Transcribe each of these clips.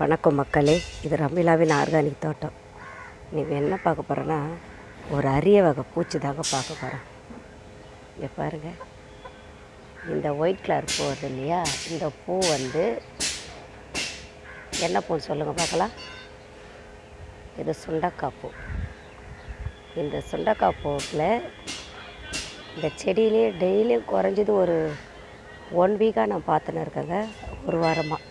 வணக்கம் மக்களே, இது ரமீலாவின் ஆர்கானிக் தோட்டம். இன்றைக்கி என்ன பார்க்க போகிறோன்னா, ஒரு அரிய வகை பூச்சி தாங்க பார்க்க போகிறோம். இங்கே பாருங்கள், இந்த ஒயிட் கலர் பூ வருது இல்லையா, இந்த பூ வந்து என்ன பூன்னு சொல்லுங்கள் பார்க்கலாம். இது சுண்டக்காய் பூ. இந்த சுண்டக்காய் பூவில் இந்த செடியிலே டெய்லியும் குறைஞ்சது ஒரு 1 வீக்காக நான் பார்த்துன்னு இருக்கேங்க. ஒரு வாரமாக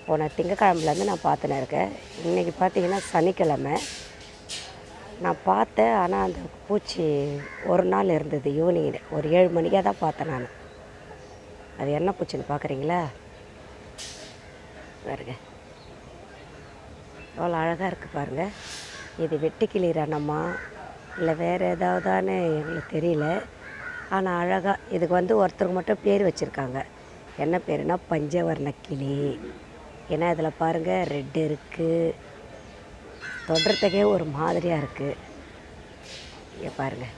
போன திங்கக்கிழமைலேருந்து நான் பார்த்துன்னு இருக்கேன். இன்றைக்கி பார்த்தீங்கன்னா சனிக்கிழமை நான் பார்த்தேன். ஆனால் அந்த பூச்சி ஒரு நாள் இருந்தது. ஈவினிங் ஒரு 7 மணிக்காக தான் பார்த்தேன் நான். அது என்ன பூச்சின்னு பார்க்குறீங்களா? பாருங்க, அவ்வளோ அழகாக இருக்குது பாருங்கள். இது வெட்டுக்கிளி ரணமா இல்லை வேறு ஏதாவதான்னு எங்களுக்கு தெரியல. ஆனால் அழகாக இதுக்கு வந்து ஒருத்தருக்கு மட்டும் பேர் வச்சுருக்காங்க. என்ன பேருனா பஞ்சவர்ண கிளி. ஏன்னா இதில் பாருங்கள், ரெட்டு இருக்குது, தொடுறதுக்கே ஒரு மாதிரியாக இருக்குது. இங்கே பாருங்கள்,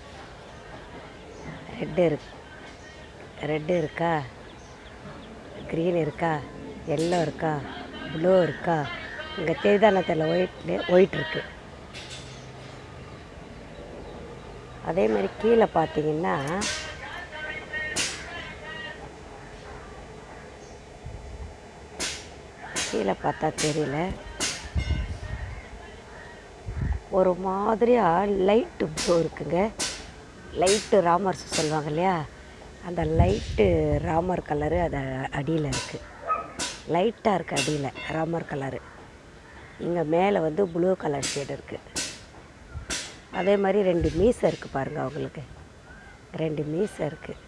ரெட்டு இருக்கா, க்ரீன் இருக்கா, எல்லோ இருக்கா, ப்ளூ இருக்கா, இங்கே தெரிதானத்தில் ஒயிட் இருக்குது. அதேமாதிரி கீழே பார்த்தீங்கன்னா கீழே பார்த்தா தெரியல, ஒரு மாதிரியாக லைட்டு ப்ளூ இருக்குங்க. லைட்டு ராமர்ஸ் சொல்லுவாங்க இல்லையா, அந்த லைட்டு ராமர் கலரு அது அடியில் இருக்குது. லைட்டாக இருக்குது அடியில் ராமர் கலரு. இங்கே மேலே வந்து ப்ளூ கலர் ஷேடு இருக்குது. அதே மாதிரி 2 மீசை இருக்குது பாருங்கள். அவங்களுக்கு 2 மீசை இருக்குது.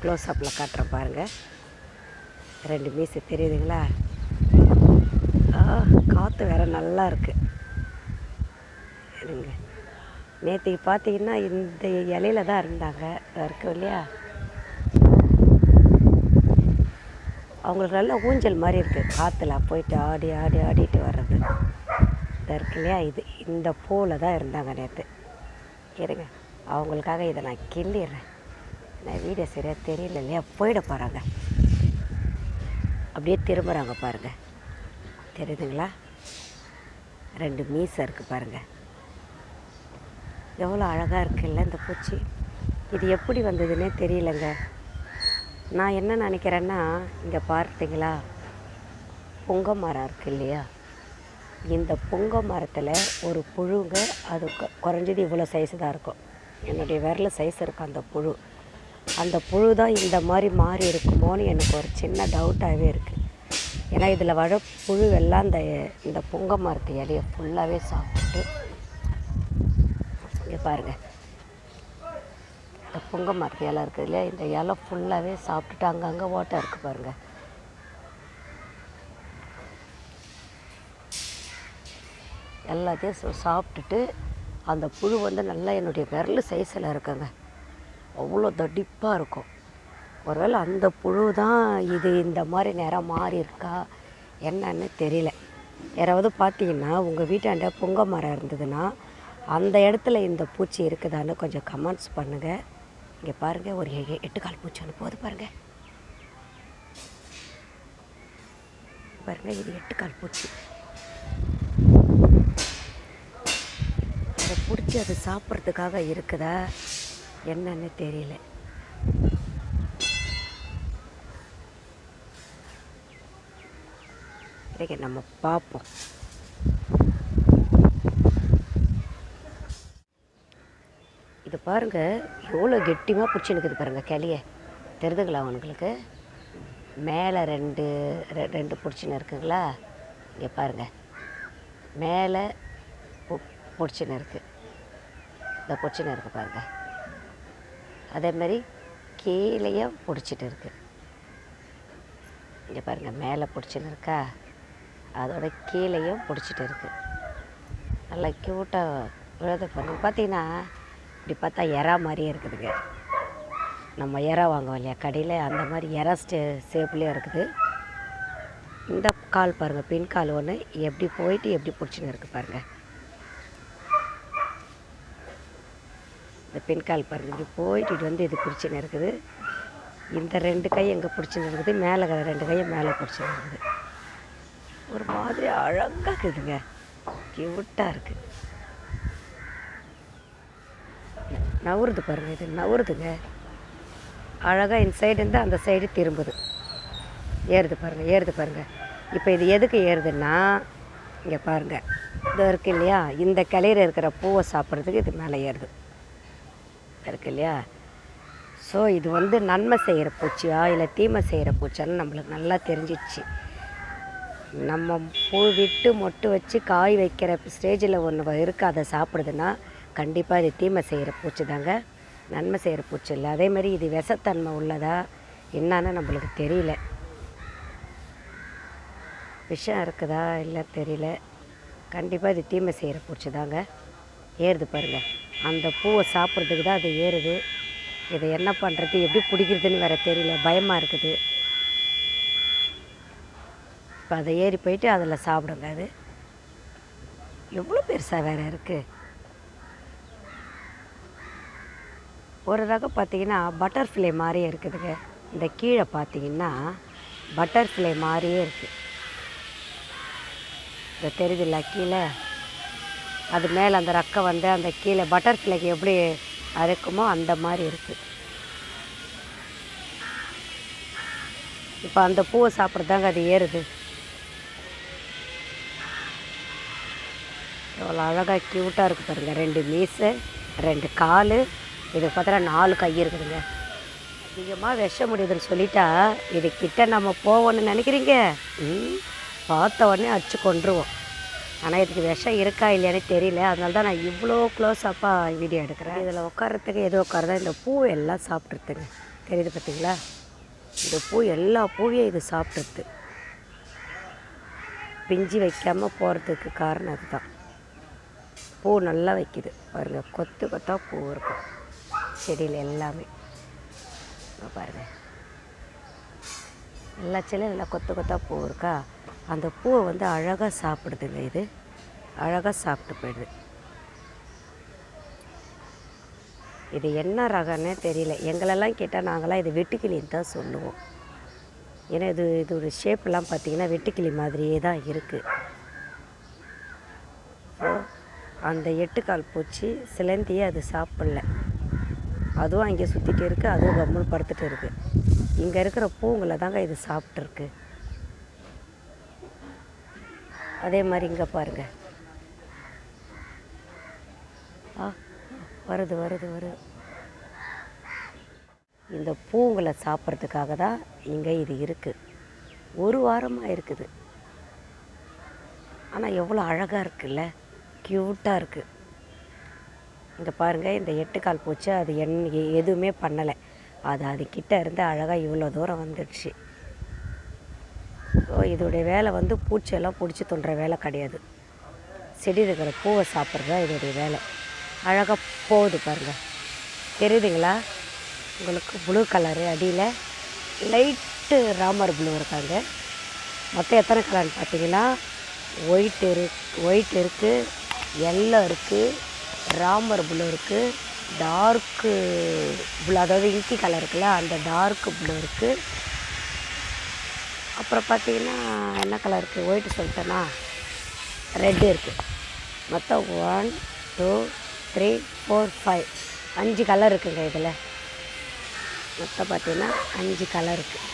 க்ளோஸ்அப்பில் காட்டுறேன் பாருங்கள். 2 மீசை தெரியுதுங்களா? காற்று வேறு நல்லா இருக்குது. இருங்க, நேற்றுக்கு பார்த்தீங்கன்னா இந்த இலையில தான் இருந்தாங்க. இருக்கும் இல்லையா, அவங்களுக்கு நல்லா ஊஞ்சல் மாதிரி இருக்குது. காற்றுல போயிட்டு ஆடிட்டு வர்றது இருக்கு இல்லையா. இந்த பூவில் தான் இருந்தாங்க நேற்று. இருங்க, அவங்களுக்காக இதை நான் கிள்ளிடுறேன். நான் வீடியோ சரியாக தெரியல இல்லையா, போயிட போகிறாங்க. அப்படியே திரும்புகிறாங்க பாருங்கள், தெரியுதுங்களா? 2 மீசை இருக்குது பாருங்கள். எவ்வளோ அழகாக இருக்குல்ல இந்த பூச்சி. இது எப்படி வந்ததுன்னே தெரியலங்க. நான் என்ன நினைக்கிறேன்னா, இங்கே பார்த்தீங்களா, புங்க மரம் இருக்குது இல்லையா, இந்த புங்க மரத்தில் ஒரு புழுங்க, அது குறைஞ்சது இவ்வளோ சைஸு தான் இருக்கும். என்னுடைய விரல் சைஸ் இருக்கும் அந்த புழு. அந்த புழு தான் இந்த மாதிரி மாறி இருக்குமோன்னு எனக்கு ஒரு சின்ன டவுட்டாகவே இருக்குது. ஏன்னா இதில் வர புழுவெல்லாம் இந்த புங்க மரத்து இலையை ஃபுல்லாகவே சாப்பிட்டு, இங்கே பாருங்கள், இந்த புங்க மரத்து இலை இருக்குது இல்லையா, இந்த இலை ஃபுல்லாகவே சாப்பிட்டுட்டு அங்கங்கே ஓட்டை இருக்குது பாருங்கள். எல்லாத்தையும் சாப்பிட்டுட்டு அந்த புழு வந்து நல்லா என்னுடைய விரல் சைஸில் இருக்குங்க. அவ்வளோ தடிப்பாக இருக்கும். ஒருவேளை அந்த புழு தான் இது இந்த மாதிரி நேரம் மாறி இருக்கா என்னன்னு தெரியல. யாராவது பார்த்தீங்கன்னா உங்கள் வீட்டாண்ட புங்க மரம் இருந்ததுன்னா அந்த இடத்துல இந்த பூச்சி இருக்குதான்னு கொஞ்சம் கமெண்ட்ஸ் பண்ணுங்கள். இங்கே பாருங்கள், ஒரு 8 கால் பூச்சி ஒன்று போகுது பாருங்கள். இது 8 கால் பூச்சி. அதை பிடிச்சி அதை சாப்பிட்றதுக்காக இருக்குதா என்னன்னு தெரியல. நம்ம பார்ப்போம். இது பாருங்கள், எவ்வளோ கெட்டியமாக பிடிச்சினுக்குது பாருங்கள் கிளியை. தெரிதுங்களா உங்களுக்கு? மேலே ரெண்டு பிடிச்சின்னு இருக்குங்களா? இங்கே பாருங்கள், மேலே பிடிச்சின்னு இருக்குது, இந்த பிடிச்சின்னு இருக்குது பாருங்கள். அதேமாதிரி கீழேயும் பிடிச்சிட்டு இருக்குது. இங்கே பாருங்கள், மேலே பிடிச்சின்னு இருக்கா, அதோட கீழேயும் பிடிச்சிட்டு இருக்குது. நல்லா க்யூட்டாக விழுது பாருங்கள். பார்த்தீங்கன்னா இப்படி பார்த்தா எறா மாதிரியே இருக்குதுங்க. நம்ம எறா வாங்குவோம் இல்லையா கடையில், அந்த மாதிரி எறா ஷேப்லேயும் இருக்குது. இந்த கால் பாருங்கள், பின் கால் ஒன்று எப்படி போயிட்டு எப்படி பிடிச்சின்னு இருக்குது பாருங்கள். இந்த பின்கால் பாருங்கள், இப்படி போயிட்டு இது பிடிச்சின்னு இருக்குது. இந்த 2 கை எங்கே பிடிச்சின்னு இருக்குது, மேலே 2 கையை மேலே பிடிச்சின்னு இருக்குது. ஒரு மாதிரி அழகாக இருக்குதுங்க, க்யூட்டாக இருக்குது. நவுறுது பாருங்கள், இது நவுறுதுங்க அழகாக. இந்த சைடு இருந்தால் அந்த சைடு திரும்புது, ஏறுது பாருங்கள், ஏறுது பாருங்கள். இப்போ இது எதுக்கு ஏறுதுன்னா, இங்கே பாருங்கள், இது இருக்குது இல்லையா, இந்த கிளையில் இருக்கிற பூவை சாப்பிட்றதுக்கு இது மேலே ஏறுது இருக்கு இல்லையா. ஸோ இது வந்து நன்மை செய்கிற பூச்சியா இல்லை தீமை செய்கிற பூச்சான்னு நம்மளுக்கு நல்லா தெரிஞ்சிடுச்சு. நம்ம பூ விட்டு மொட்டு வச்சு காய் வைக்கிற ஸ்டேஜில் ஒன்று இருக்குது, அதை சாப்பிடுதுன்னா கண்டிப்பாக இது தீமை செய்கிற பூச்சி தாங்க, நன்மை செய்கிற பூச்சி இல்லை. அதேமாதிரி இது விஷத்தன்மை உள்ளதா என்னன்னு நம்மளுக்கு தெரியல, விஷம் இருக்குதா இல்லை தெரியல. கண்டிப்பாக இது தீமை செய்கிற பூச்சி தாங்க. ஏறுது பாருங்கள், அந்த பூவை சாப்பிட்றதுக்கு தான் அது ஏறுது. இதை என்ன பண்ணுறது, எப்படி பிடிக்கிறதுன்னு வேறு தெரியல, பயமாக இருக்குது. இப்போ அதை ஏறி போயிட்டு அதில் சாப்பிடுங்க. அது எவ்வளோ பெருசாக வேறு இருக்குது. ஒரு ரகம் பார்த்திங்கன்னா பட்டர்ஃப்ளை மாதிரியே இருக்குதுங்க. இந்த கீழே பார்த்திங்கன்னா பட்டர்ஃப்ளை மாதிரியே இருக்குது. இந்த தெரியுதில்ல கீழே, அது மேலே அந்த ரக்கை வந்து அந்த கீழே பட்டர்ஃப்ளைக்கு எப்படி அரைக்குமோ அந்த மாதிரி இருக்குது. இப்போ அந்த பூவை சாப்பிட்றதாங்க அது ஏறுது. எவ்வளோ அழகாக க்யூட்டாக இருக்குது பாருங்கள். 2 மீசை, 2 கால், இது பார்த்தா 4 கை இருக்குதுங்க. அதிகமாக விஷ முடியுதுன்னு சொல்லிட்டா இது கிட்ட நம்ம போவோன்னு நினைக்கிறீங்க, பார்த்த உடனே அடிச்சு கொண்டுருவோம். ஆனால் இதுக்கு விஷம் இருக்கா இல்லையானே தெரியல, அதனால தான் நான் இவ்வளோ க்ளோஸ்அப்பாக வீடியோ எடுக்கிறேன். இதில் உட்காரத்துக்கு எது உட்காரதா, இந்த பூ எல்லாம் சாப்பிட்ருதுங்க, தெரியுது பார்த்தீங்களா. இந்த பூ எல்லா பூவையும் இது சாப்பிட்ருது, பிஞ்சு வைக்காமல் போகிறதுக்கு காரணம் அதுதான். பூ நல்லா வைக்குது பாருங்கள், கொத்து கொத்தாக பூ இருக்கும் செடியில் எல்லாமே. பாருங்கள், எல்லா செடியும் நல்லா கொத்து கொத்தாக பூ இருக்கா. அந்த பூவை வந்து அழகாக சாப்பிடுதுங்க, இது அழகாக சாப்பிட்டு போயிடுது. இது என்ன ரகன்னே தெரியல. எங்களெல்லாம் கேட்டால் நாங்களாம் இது வெட்டுக்கிளின்னு தான் சொல்லுவோம். ஏன்னா இதோட ஷேப்பெல்லாம் பார்த்திங்கன்னா வெட்டுக்கிளி மாதிரியே தான் இருக்குது. ஸோ அந்த 8 கால் பூச்சி சிலந்தியை அது சாப்பிடல, அதுவும் அங்கே சுற்றிட்டு இருக்குது, அதுவும் கம்முன்னு படுத்துட்டு இருக்குது. இங்கே இருக்கிற பூங்களை தாங்க இது சாப்பிட்ருக்கு. அதே மாதிரி இங்கே பாருங்கள், வருது வருது வருது. இந்த பூங்களை சாப்பிட்றதுக்காக தான் இங்கே இது இருக்குது. 1 வாரமாக இருக்குது. ஆனால் எவ்வளோ அழகாக இருக்குல்ல, க்யூட்டாக இருக்குது. இங்கே பாருங்கள், இந்த 8 கால் பூச்சி அது எதுவுமே பண்ணலை, அது கிட்ட இருந்து அழகாக இவ்வளோ தூரம் வந்துடுச்சு. ஸோ இதோடைய வேலை வந்து பூச்சியெல்லாம் பிடிச்சி தோன்ற வேலை கிடையாது, செடி இருக்கிற பூவை சாப்பிட்றது தான் இதோடைய வேலை. அழகாக போகுது பாருங்கள், தெரியுதுங்களா உங்களுக்கு. ப்ளூ கலரு அடியில் லைட்டு ராமர் ப்ளூ இருக்காங்க. மொத்தம் எத்தனை கலர்னு பார்த்தீங்கன்னா ஒயிட் இருக்குது, எல்லோ இருக்குது, ராமர் ப்ளூ இருக்குது, டார்க்கு ப்ளூ அதாவது இங்கி கலர் இருக்குல்ல அந்த டார்க்கு ப்ளூ இருக்குது. அப்புறம் பார்த்திங்கன்னா என்ன கலர் இருக்குது, ஒயிட்டு சொல்லிட்டேன்னா ரெட்டு இருக்குது. மொத்தம் 1 2 3 4 5 5 கலர் இருக்குங்க. இதில் மொத்தம் பார்த்திங்கன்னா 5 கலர் இருக்குது.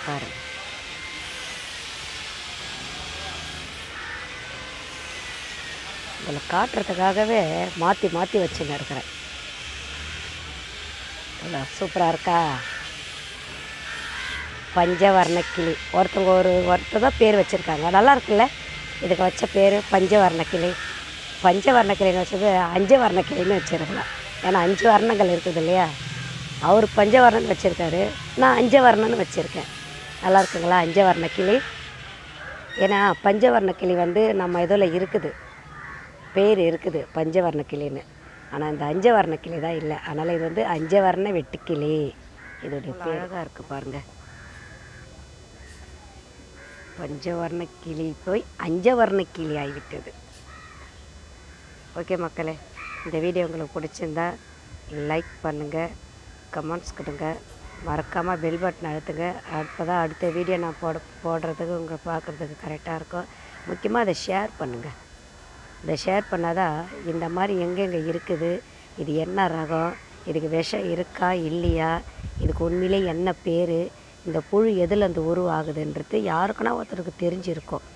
பாருங்கள், இதில் காட்டுறதுக்காகவே மாற்றி மாற்றி வச்சுன்னு இருக்கிறேன். சூப்பராக இருக்கா. பஞ்சவர்ணக்கிளி ஒருத்தர் தான் பேர் வச்சுருக்காங்க, நல்லா இருக்குல்ல. இதுக்கு வச்ச பேர் பஞ்சவர்ணக்கிளி. பஞ்சவர்ணக்கிளின்னு வச்சது 5 வர்ணக்கிளின்னு வச்சுருக்கலாம். ஏன்னா 5 வர்ணங்கள் இருக்குது இல்லையா. அவர் பஞ்சவர்ணன் வச்சுருக்காரு, நான் 5 வர்ணன்னு வச்சுருக்கேன். நல்லா இருக்குங்களா 5 வர்ணக்கிளி. ஏன்னா பஞ்சவர்ணக்கிளி வந்து நம்ம இதில் இருக்குது, பேர் இருக்குது பஞ்சவர்ணக்கிளின்னு. ஆனால் இந்த 5 வர்ணக்கிளி தான் இல்லை. அதனால் இது வந்து 5 வர்ண வெட்டுக்கிளி. இதோடைய பேர் அழகாக இருக்குது பாருங்கள். பஞ்சவர்ணக்கிளி போய் 5 வர்ணக்கிளி ஆகிவிட்டது. ஓகே மக்களே, இந்த வீடியோ உங்களுக்கு பிடிச்சிருந்தா லைக் பண்ணுங்கள், கமெண்ட்ஸ் கொடுங்க, மறக்காமல் பெல் பட்டன் அழுத்துங்க. அப்போ தான் அடுத்த வீடியோ நான் போடுறதுக்கு உங்கள் பார்க்குறதுக்கு கரெக்டாக இருக்கும். முக்கியமாக அதை ஷேர் பண்ணுங்கள். இதை ஷேர் பண்ணால் தான் இந்த மாதிரி எங்கெங்கே இருக்குது, இது என்ன ரகம், இதுக்கு விஷம் இருக்கா இல்லையா, இதுக்கு உண்மையிலே என்ன பேர், இந்த புழு எதுலேருந்து உருவாகுதுன்றது யாருக்குன்னா ஒருத்தருக்கு தெரிஞ்சிருக்கும்.